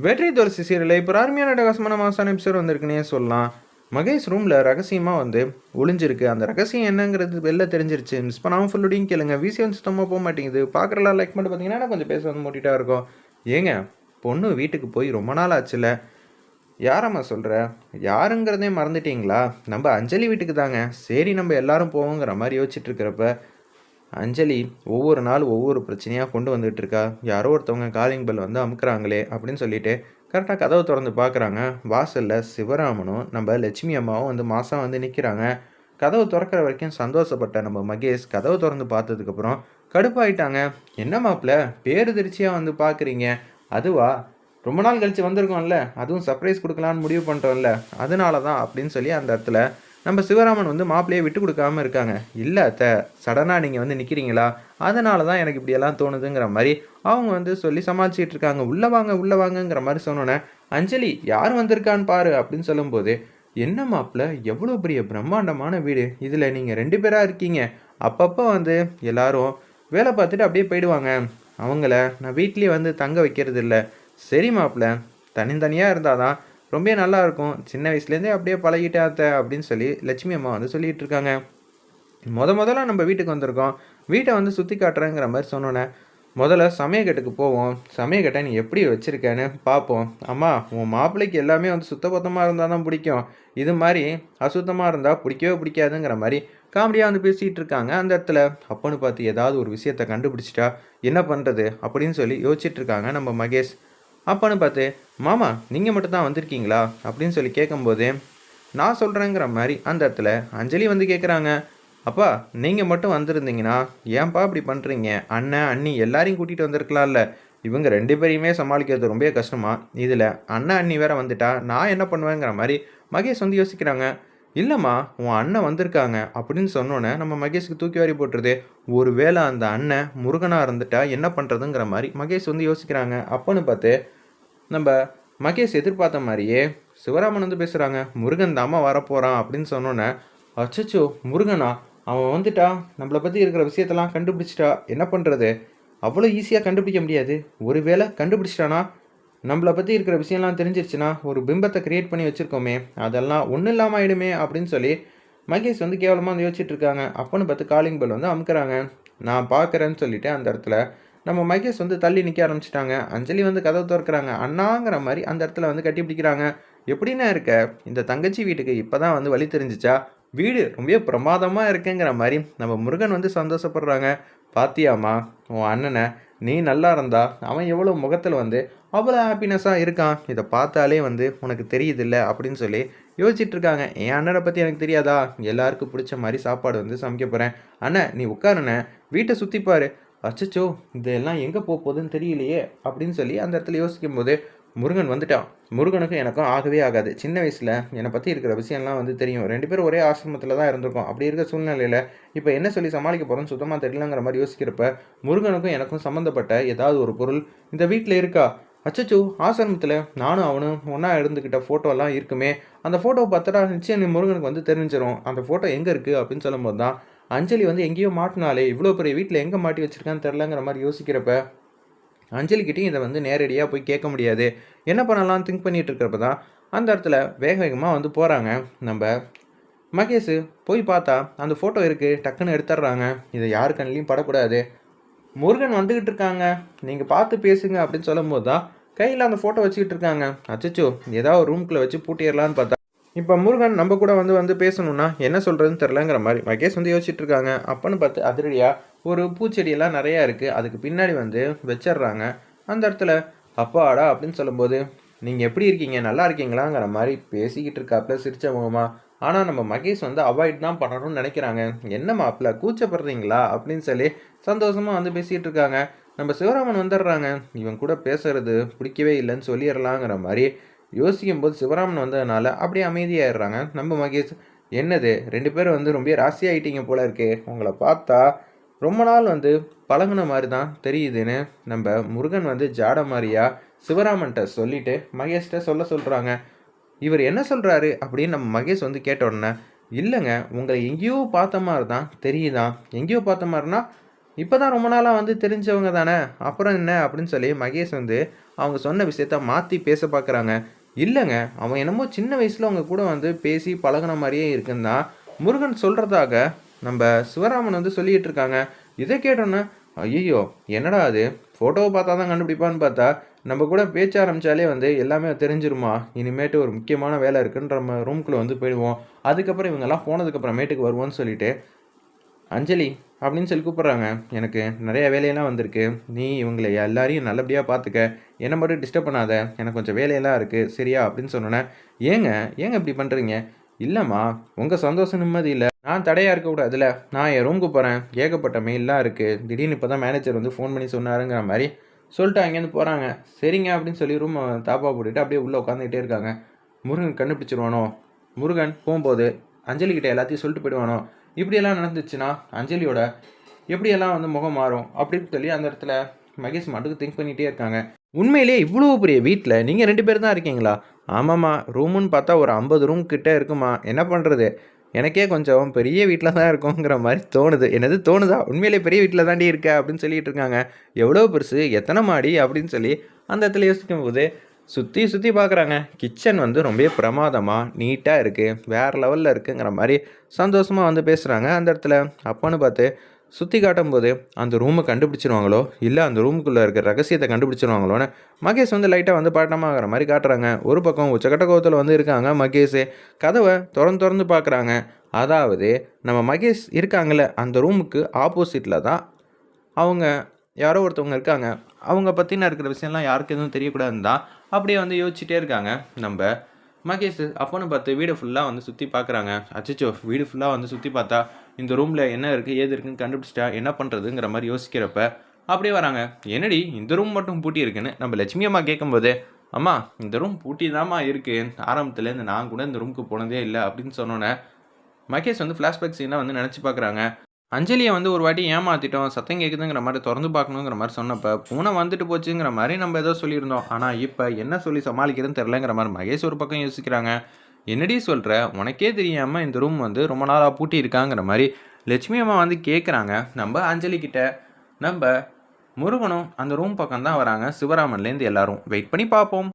வெற்றி துளசி சீரியலில் இப்போ அருமையான ரகசியமான மாசான எபிசோட் வந்திருக்குன்னே சொல்லலாம். மகேஷ் ரூமில் ரகசியமாக வந்து ஒளிஞ்சிருக்கு. அந்த ரகசியம் என்னங்கிறது வெளில தெரிஞ்சிருச்சு. மிஸ் பண்ணாமல் ஃபுல்லுடையும் கேளுங்க. வீசி வந்து சுத்தமாக போக மாட்டேங்குது. பார்க்குறலாம் லைக் பண்ணிட்டு பார்த்தீங்கன்னா கொஞ்சம் பேச வந்து மூட்டிகிட்டா இருக்கும். ஏங்க, பொண்ணு வீட்டுக்கு போய் ரொம்ப நாள் ஆச்சுல. யாரம்மா சொல்கிற? யாருங்கிறதே மறந்துட்டீங்களா? நம்ம அஞ்சலி வீட்டுக்கு தாங்க. சரி, நம்ம எல்லாரும் போவோங்கிற மாதிரி யோசிச்சுட்டு இருக்கிறப்ப அஞ்சலி ஒவ்வொரு நாள் ஒவ்வொரு பிரச்சனையாக கொண்டு வந்துட்டு இருக்கா. யாரோ ஒருத்தவங்க காலிங் பெல் வந்து அமுக்குறாங்களே அப்படின்னு சொல்லிட்டு கரெக்டாக கதவை திறந்து பார்க்குறாங்க. வாசலில் சிவராமனும் நம்ம லட்சுமி அம்மாவும் வந்து மாதம் வந்து நிற்கிறாங்க. கதவு திறக்கிற வரைக்கும் சந்தோஷப்பட்ட நம்ம மகேஷ் கதவை திறந்து பார்த்ததுக்கப்புறம் கடுப்பாயிட்டாங்க. என்ன மாப்பிள்ள பேருதிர்ச்சியாக வந்து பார்க்குறீங்க? அதுவா, ரொம்ப நாள் கழித்து வந்திருக்கோம்ல, அதுவும் சர்ப்ரைஸ் கொடுக்கலான்னு முடிவு பண்ணிட்டோம்ல, அதனால தான் அப்படின்னு சொல்லி அந்த இடத்துல நம்ம சிவராமன் வந்து மாப்பிள்ளையை விட்டு கொடுக்காம இருக்காங்க. இல்லை அத்தை, சடனாக நீங்கள் வந்து நிற்கிறீங்களா, அதனால தான் எனக்கு இப்படியெல்லாம் தோணுதுங்கிற மாதிரி அவங்க வந்து சொல்லி சமாளிச்சிட்டு இருக்காங்க. உள்ளே வாங்க உள்ளே வாங்கங்கிற மாதிரி சொன்னோன்னே அஞ்சலி யார் வந்திருக்கான்னு பாரு அப்படின்னு சொல்லும்போது, என்ன மாப்பிள்ளை எவ்வளோ பெரிய பிரம்மாண்டமான வீடு, இதில் நீங்கள் 2 பேராக இருக்கீங்க. அப்பப்போ வந்து எல்லாரும் வேலை பார்த்துட்டு அப்படியே போயிடுவாங்க. அவங்கள நான் வீட்லேயே வந்து தங்க வைக்கிறது இல்லை. சரி மாப்பிள்ளை, தனித்தனியாக இருந்தால் தான் ரொம்ப நல்லாயிருக்கும். சின்ன வயசுலேருந்தே அப்படியே பழகிட்டே அத்தை அப்படின்னு சொல்லி லட்சுமி அம்மா வந்து சொல்லிகிட்டு இருக்காங்க. முதல்ல நம்ம வீட்டுக்கு வந்திருக்கோம், வீட்டை வந்து சுற்றி காட்டுறேங்கிற மாதிரி சொன்னோன்னே முதல்ல சமயக்கட்டுக்கு போவோம். சமயக்கட்டை நீ எப்படி வச்சுருக்கேன்னு பார்ப்போம். அம்மா, உன் மாப்பிள்ளைக்கு எல்லாமே வந்து சுத்தபத்தமாக இருந்தால் தான் பிடிக்கும். இது மாதிரி அசுத்தமாக இருந்தால் பிடிக்கவே பிடிக்காதுங்கிற மாதிரி காமெடியாக வந்து பேசிகிட்டு இருக்காங்க. அந்த இடத்துல அப்போன்னு பார்த்து ஏதாவது ஒரு விஷயத்தை கண்டுபிடிச்சிட்டா என்ன பண்ணுறது அப்படின்னு சொல்லி யோசிச்சுட்டு இருக்காங்க நம்ம மகேஷ். அப்போன்னு பார்த்து, மாமா நீங்கள் மட்டும் தான் வந்திருக்கீங்களா அப்படின்னு சொல்லி கேட்கும்போது நான் சொல்கிறேங்கிற மாதிரி அந்த இடத்துல அஞ்சலி வந்து கேட்குறாங்க. அப்பா, நீங்கள் மட்டும் வந்திருந்தீங்கன்னா ஏன்பா இப்படி பண்ணுறீங்க? அண்ணன் அண்ணி எல்லாரையும் கூட்டிகிட்டு வந்திருக்கலாம்ல. இவங்க 2 பேரையுமே சமாளிக்கிறது ரொம்ப கஷ்டமா, இதில் அண்ணன் அண்ணி வேற வந்துட்டா நான் என்ன பண்ணுவேங்கிற மாதிரி மகேஷ் வந்து யோசிக்கிறாங்க. இல்லைம்மா, உன் அண்ணன் வந்திருக்காங்க அப்படின்னு சொன்னோன்னே நம்ம மகேஷுக்கு தூக்கி வாரி போட்டுருது. ஒரு வேளை அந்த அண்ணன் முருகனாக இருந்துட்டா என்ன பண்ணுறதுங்கிற மாதிரி மகேஷ் வந்து யோசிக்கிறாங்க. அப்போன்னு பார்த்து நம்ம மகேஷ் எதிர்பார்த்த மாதிரியே சிவராமன் வந்து பேசுகிறாங்க. முருகன் தாம்மா வரப்போகிறான் அப்படின்னு சொன்னோன்னே, அச்சச்சோ முருகனா, அவன் வந்துட்டா நம்மளை பற்றி இருக்கிற விஷயத்தெல்லாம் கண்டுபிடிச்சிட்டா என்ன பண்ணுறது? அவ்வளோ ஈஸியாக கண்டுபிடிக்க முடியாது. ஒருவேளை கண்டுபிடிச்சிட்டானா நம்மளை பற்றி இருக்கிற விஷயம்லாம் தெரிஞ்சிருச்சுன்னா ஒரு பிம்பத்தை க்ரியேட் பண்ணி வச்சுருக்கோமே, அதெல்லாம் ஒன்றும் இல்லாமல் ஆகிடுமே அப்படின்னு சொல்லி மகேஷ் வந்து கேவலமாக வந்து யோசிச்சுட்டு இருக்காங்க. அப்போன்னு பார்த்து காலிங் பெல் வந்து அமுக்குறாங்க. நான் பார்க்குறேன்னு சொல்லிட்டு அந்த இடத்துல நம்ம மகேஷ் வந்து தள்ளி நிற்க ஆரம்பிச்சிட்டாங்க. அஞ்சலி வந்து கதவை திறக்கிறாங்க. அண்ணாங்கிற மாதிரி அந்த இடத்துல வந்து கட்டி பிடிக்கிறாங்க. எப்படின்னா இருக்க, இந்த தங்கச்சி வீட்டுக்கு இப்போ தான் வந்து வழி தெரிஞ்சிச்சா? வீடு ரொம்ப பிரமாதமாக இருக்குங்கிற மாதிரி நம்ம முருகன் வந்து சந்தோஷப்படுறாங்க. பாத்தியாம்மா, உன் அண்ணனை நீ நல்லா இருந்தா அவன் எவ்வளோ முகத்தில் வந்து அவ்வளோ ஹாப்பினஸ்ஸாக இருக்கான், இதை பார்த்தாலே வந்து உனக்கு தெரியுதில்ல அப்படின்னு சொல்லி யோசிச்சுட்டு இருக்காங்க. என் அண்ணனை பற்றி எனக்கு தெரியாதா? எல்லாருக்கும் பிடிச்ச மாதிரி சாப்பாடு வந்து சமைக்க போகிறேன். அண்ணன் நீ உட்காருண்ணே, வீட்டை சுற்றிப்பார். அச்சச்சோ, இதெல்லாம் எங்கே போகுதுன்னு தெரியலையே அப்படின்னு சொல்லி அந்த இடத்துல யோசிக்கும் போது முருகன் வந்துட்டான். முருகனுக்கும் எனக்கும் ஆகவே ஆகாது. சின்ன வயசில் என்னை பற்றி இருக்கிற விஷயம்லாம் வந்து தெரியும். 2 பேரும் ஒரே ஆசிரமத்தில் தான் இருந்திருக்கோம். அப்படி இருக்க சூழ்நிலையில் இப்போ என்ன சொல்லி சமாளிக்க போகிறோன்னு சுத்தமாக தெரியலங்கிற மாதிரி யோசிக்கிறப்ப முருகனுக்கும் எனக்கும் சம்மந்தப்பட்ட ஏதாவது ஒரு பொருள் இந்த வீட்டில் இருக்கா? அச்சச்சோ, ஆசிரமத்தில் நானும் அவனும் ஒன்றா இருந்துக்கிட்ட ஃபோட்டோலாம் இருக்குமே, அந்த ஃபோட்டோவை பார்த்தா நிச்சயம் முருகனுக்கு வந்து தெரிஞ்சிடும். அந்த ஃபோட்டோ எங்கே இருக்குது அப்படின்னு சொல்லும்போது தான் அஞ்சலி வந்து எங்கேயோ மாட்டினாலே, இவ்வளோ பெரிய வீட்டில் எங்கே மாட்டி வச்சுருக்கான்னு தெரிலங்கிற மாதிரி யோசிக்கிறப்ப அஞ்சலிக்கிட்டையும் இதை வந்து நேரடியாக போய் கேட்க முடியாது. என்ன பண்ணலாம்னு திங்க் பண்ணிகிட்டு இருக்கிறப்ப தான் அந்த இடத்துல வேக வேகமாக வந்து போகிறாங்க. நம்ம மகேஷ் போய் பார்த்தா அந்த ஃபோட்டோ இருக்குது, டக்குன்னு எடுத்துடுறாங்க. இதை யாரு கண்ணிலையும் படக்கூடாது. முருகன் வந்துக்கிட்டு இருக்காங்க, நீங்கள் பார்த்து பேசுங்க அப்படின்னு சொல்லும்போது தான் கையில் அந்த ஃபோட்டோ வச்சுக்கிட்டு இருக்காங்க. அச்சச்சோ, ஏதாவது ரூம்குள்ளே வச்சு பூட்டிடலான்னு பார்த்தா இப்போ முருகன் நம்ம கூட வந்து பேசணும்னா என்ன சொல்கிறதுன்னு தெரிலங்கிற மாதிரி மகேஷ் வந்து யோசிச்சுட்டு இருக்காங்க. அப்போன்னு பார்த்து அதிரடியாக ஒரு பூச்செடியெல்லாம் நிறையா இருக்குது, அதுக்கு பின்னாடி வந்து வச்சிடுறாங்க. அந்த இடத்துல அப்பாடா அப்படின்னு சொல்லும்போது, நீங்கள் எப்படி இருக்கீங்க, நல்லா இருக்கீங்களாங்கிற மாதிரி பேசிக்கிட்டு இருக்காப்புல சிரிச்ச முகமா. ஆனால் நம்ம மகேஷ் வந்து அவாய்ட் தான் பண்ணணும்னு நினைக்கிறாங்க. என்ன மாப்பிள்ள கூச்சப்படுறீங்களா அப்படின்னு சொல்லி சந்தோஷமாக வந்து பேசிகிட்டு இருக்காங்க. நம்ம சிவராமன் வந்துடுறாங்க. இவன் கூட பேசுறது பிடிக்கவே இல்லைன்னு சொல்லிடலாங்கிற மாதிரி யோசிக்கும் போது சிவராமன் வந்ததுனால அப்படியே அமைதியாகிடுறாங்க நம்ம மகேஷ். என்னது 2 பேரும் வந்து ரொம்ப ராசியாகிட்டீங்க போல இருக்கே, உங்களை பார்த்தா ரொம்ப நாள் வந்து பழகுன மாதிரி தான் தெரியுதுன்னு நம்ம முருகன் வந்து ஜாட மாதிரியா சிவராமன்கிட்ட சொல்லிட்டு மகேஷ்கிட்ட சொல்கிறாங்க. இவர் என்ன சொல்கிறாரு அப்படின்னு நம்ம மகேஷ் வந்து கேட்ட உடனே, இல்லைங்க உங்களை எங்கேயோ பார்த்த மாதிரி தான் தெரியுதான். எங்கேயோ பார்த்த மாதிரினா இப்போ தான் ரொம்ப நாளாக வந்து தெரிஞ்சவங்க தானே, அப்புறம் என்ன அப்படின்னு சொல்லி மகேஷ் வந்து அவங்க சொன்ன விஷயத்த மாற்றி பேச பார்க்குறாங்க. இல்லைங்க, அவன் என்னமோ சின்ன வயசில் அவங்க கூட வந்து பேசி பழகுன மாதிரியே இருக்குன்னு தான் முருகன் சொல்கிறதாக நம்ம சிவராமன் வந்து சொல்லிகிட்டு இருக்காங்க. இதை கேட்டோன்னே, ஐயோ என்னடா அது, ஃபோட்டோவை பார்த்தா தான் கண்டுபிடிப்பான்னு பார்த்தா நம்ம கூட பேச்ச ஆரம்பித்தாலே வந்து எல்லாமே தெரிஞ்சிருமா, இனிமேட்டு ஒரு முக்கியமான வேலை இருக்குன்ற நம்ம ரூம்குள்ளே வந்து போயிடுவோம், அதுக்கப்புறம் இவங்கெல்லாம் போனதுக்கப்புறமேட்டுக்கு வருவோன்னு சொல்லிட்டு அஞ்சலி அப்படின்னு சொல்லி கூப்பிட்றாங்க. எனக்கு நிறைய வேலையெல்லாம் வந்திருக்கு, நீ இவங்களை எல்லாரையும் நல்லபடியாக பார்த்துக்க, என்னை மட்டும் டிஸ்டர்ப் பண்ணாத, எனக்கு கொஞ்சம் வேலையெல்லாம் இருக்குது சரியா அப்படின்னு சொன்னோன்னே, ஏங்க ஏங்க இப்படி பண்ணுறீங்க? இல்லைம்மா, உங்கள் சந்தோஷம் நிம்மதி இல்லை, நான் தடையாக இருக்கக்கூடாதுல்ல, நான் என் ரூமுக்கு போகிறேன், ஏகப்பட்ட மெயிலெலாம் இருக்குது, திடீர்னு இப்போ தான் மேனேஜர் வந்து ஃபோன் பண்ணி சொன்னாருங்கிற மாதிரி சொல்லிட்டு அங்கேருந்து போகிறாங்க. சரிங்க அப்படின்னு சொல்லி ரூமை தாப்பா போட்டுட்டு அப்படியே உள்ளே உட்காந்துக்கிட்டே இருக்காங்க. முருகன் கண்டுபிடிச்சிருவானோ, முருகன் போகும்போது அஞ்சலிக்கிட்ட எல்லாத்தையும் சொல்லிட்டு போயிடுவானோ, இப்படியெல்லாம் நடந்துச்சுன்னா அஞ்சலியோட எப்படியெல்லாம் வந்து முகம் மாறும் அப்படின்னு சொல்லி அந்த இடத்துல மகேஷ் மட்டுக்கு திங்க் பண்ணிகிட்டே இருக்காங்க. உண்மையிலேயே இவ்வளோ பெரிய வீட்டில் நீங்கள் 2 பேர் தான் இருக்கீங்களா? ஆமாம்மா, ரூமுன்னு பார்த்தா ஒரு 50 ரூம் கிட்டே இருக்குமா, என்ன பண்ணுறது, எனக்கே கொஞ்சம் பெரிய வீட்டில் தான் இருக்கோங்கிற மாதிரி தோணுது. என்னது தோணுதா? உண்மையிலேயே பெரிய வீட்டில் தாண்டி இருக்க அப்படின்னு சொல்லிட்டு இருக்காங்க. எவ்வளோ பெருசு, எத்தனை மாடி அப்படின்னு சொல்லி அந்த இடத்துல யோசிக்கும்போது சுற்றி சுற்றி பார்க்குறாங்க. கிச்சன் வந்து ரொம்ப பிரமாதமாக நீட்டாக இருக்குது, வேறு லெவலில் இருக்குங்கிற மாதிரி சந்தோஷமாக வந்து பேசுகிறாங்க. அந்த இடத்துல அப்போன்னு பார்த்து சுற்றி காட்டும்போது அந்த ரூமை கண்டுபிடிச்சிருவாங்களோ, இல்லை அந்த ரூமுக்குள்ளே இருக்கிற ரகசியத்தை கண்டுபிடிச்சிருவாங்களோன்னு மகேஷ் வந்து லைட்டாக வந்து பட்டமாகிற மாதிரி காட்டுறாங்க. ஒரு பக்கம் உச்சக்கட்ட கோவத்தில் வந்து இருக்காங்க மகேஷ். கதவை திறந்து பார்க்குறாங்க. அதாவது நம்ம மகேஷ் இருக்காங்கள அந்த ரூமுக்கு ஆப்போசிட்டில் தான் அவங்க யாரோ ஒருத்தவங்க இருக்காங்க. அவங்க பற்றின இருக்கிற விஷயம்லாம் யாருக்கு எதுவும் தெரியக்கூடாதுன்னு தான் அப்படியே வந்து யோசிச்சுட்டே இருக்காங்க நம்ம மகேஷ். அப்போன்னு பார்த்து வீடு ஃபுல்லாக வந்து சுற்றி பார்க்குறாங்க. அச்சச்சோ, வீடு ஃபுல்லாக வந்து சுற்றி பார்த்தா இந்த ரூமில் என்ன இருக்குது ஏது இருக்குன்னு கண்டுபிடிச்சிட்டா என்ன பண்ணுறதுங்கிற மாதிரி யோசிக்கிறப்ப அப்படியே வராங்க. என்னடி இந்த ரூம் மட்டும் பூட்டி இருக்குன்னு நம்ம லட்சுமி அம்மா கேட்கும்போது, அம்மா இந்த ரூம் பூட்டி தாம்மா இருக்குது, ஆரம்பத்துலேருந்து நான் கூட இந்த ரூமுக்கு போனதே இல்லை அப்படின்னு சொன்னோன்னே மகேஷ் வந்து ஃப்ளாஷ்பேக் சீனாக வந்து நினச்சி பார்க்குறாங்க. அஞ்சலியை வந்து ஒரு வாட்டி ஏமாற்றிட்டோம், சத்தம் கேட்குதுங்கிற மாதிரி திறந்து பார்க்கணுங்கிற மாதிரி சொன்னப்போ பூனை வந்துட்டு போச்சுங்கிற மாதிரி நம்ம ஏதோ சொல்லியிருந்தோம். ஆனால் இப்போ என்ன சொல்லி சமாளிக்கிறதுன்னு தெரிலங்கிற மாதிரி மகேஷ் ஒரு பக்கம் யோசிக்கிறாங்க. என்னடி சொல்கிற, உனக்கே தெரியாமல் இந்த ரூம் வந்து ரொம்ப நாளாக பூட்டி இருக்காங்கிற மாதிரி லட்சுமி அம்மா வந்து கேட்குறாங்க. நம்ம அஞ்சலி கிட்ட நம்ம முருகனும் அந்த ரூம் பக்கம் தான் வராங்க. சிவராமன்லேருந்து எல்லாரும் வெயிட் பண்ணி பார்ப்போம்.